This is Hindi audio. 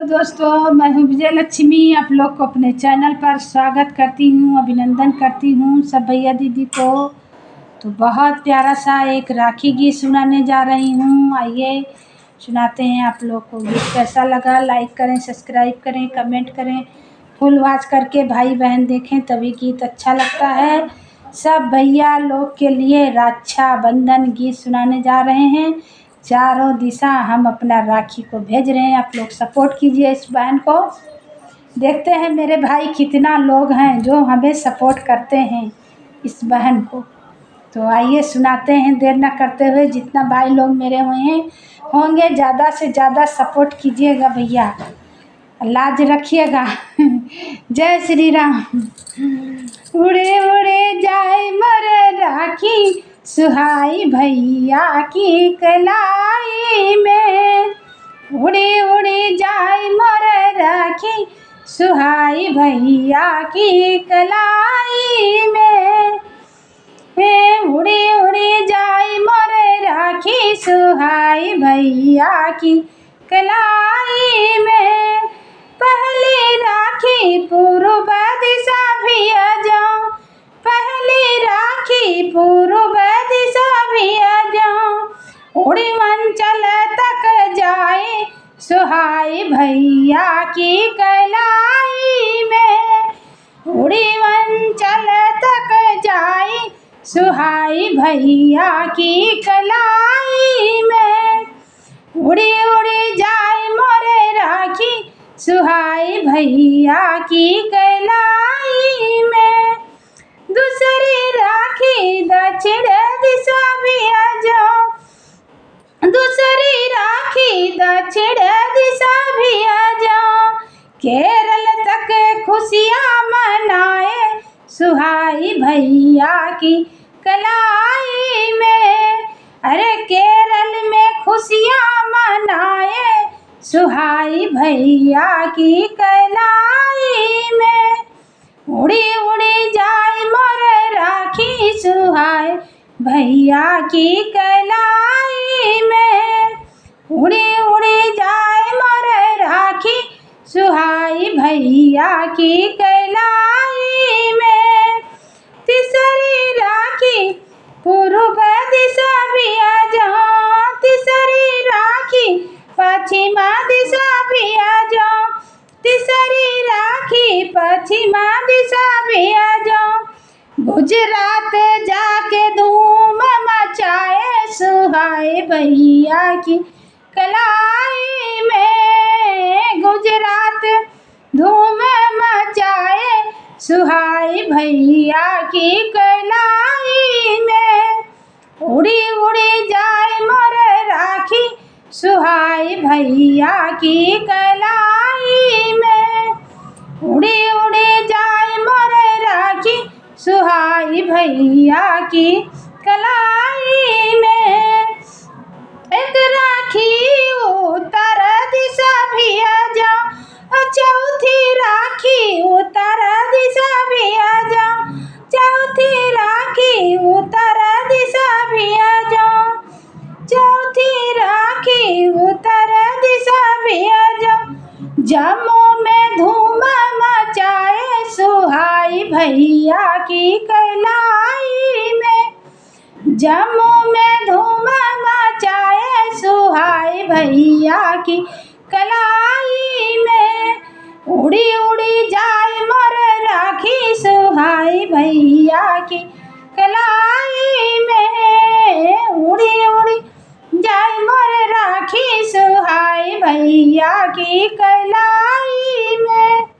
दोस्तों, मैं हूँ विजय लक्ष्मी। आप लोग को अपने चैनल पर स्वागत करती हूँ, अभिनंदन करती हूँ सब भैया दीदी को। तो बहुत प्यारा सा एक राखी गीत सुनाने जा रही हूँ। आइए सुनाते हैं। आप लोग को गीत कैसा लगा लाइक करें, सब्सक्राइब करें, कमेंट करें, फुल वॉच करके भाई बहन देखें, तभी गीत अच्छा लगता है। सब भैया लोग के लिए रक्षाबंधन गीत सुनाने जा रहे हैं। चारों दिशा हम अपना राखी को भेज रहे हैं। आप लोग सपोर्ट कीजिए इस बहन को। देखते हैं मेरे भाई कितना लोग हैं जो हमें सपोर्ट करते हैं इस बहन को। तो आइए सुनाते हैं, देर ना करते हुए। जितना भाई लोग मेरे हुए हैं होंगे, ज़्यादा से ज़्यादा सपोर्ट कीजिएगा भैया, लाज रखिएगा। जय श्री राम। उड़े उड़े जाए मर राखी सुहाई भैया की कलाई में। उड़े उड़े जाए मर राखी सुहाई भैया की कलाई में। उड़े उड़े जाए मर राखी सुहाई भैया की कलाई में। पहली राखी पूर्व दिशा भी आ जाऊं, पहली राखी पूर्व दिशा भी आ जाऊं। उड़ी मंचल तक जाए सुहाई भैया की कलाई में। उड़ी मंचल तक जाए सुहाई भैया की कलाई में। उड़ी उड़ी जाए मोरे राखी सुहाई भैया की कलाई में। दूसरी राखी दक्षिण दिशा भी आ जाओ, दूसरी राखी दक्षिण दिशा भी आ जाओ। केरल तक खुशियाँ मनाए सुहाई भैया की कलाई में। अरे केरल में खुशियाँ मनाए सुहाई भैया की कलाई में। उड़ी उड़ी जाए मोर राखी सुहाई भैया की कलाई में। उड़ी उड़ी जाए मोर राखी सुहाई भैया की कलाई में। तीसरी राखी पूर्व दिशा भी आ जाओ, तीसरी राखी पश्चिमा दिशा भी आ जाओ, तीसरी राखी पश्चिमा दिशा भी आ जाओ। गुजरात जाके धूम मचाए सुहाई भैया की कलाई में। गुजरात धूम मचाए सुहाई भैया की कलाई में। उड़ी उड़ी जाए मोर राखी सुहाई भैया की कलाई में। उड़ी उड़ी जाए मोर राखी सुहाई भैया की कलाई में। एक राखी उत्तर दिशा भी आ जाओ, चौथी राखी उत्तर दिशा भी आ जाओ, चौथी राखी उत्तर दिशा भी आ जाओ, चौथी राखी उत्तर दिशा भी आ जाओ। जम्मू में धूम मचाए सुहाई भैया की कलाई में। जम्मू में धूम मचाए सुहाई भैया की कलाई में। उड़ी उड़ी जाए मोर राखी सुहाई भैया की कलाई में। उड़ी उड़ी जाए मोर राखी सुहाई भैया की कलाई में।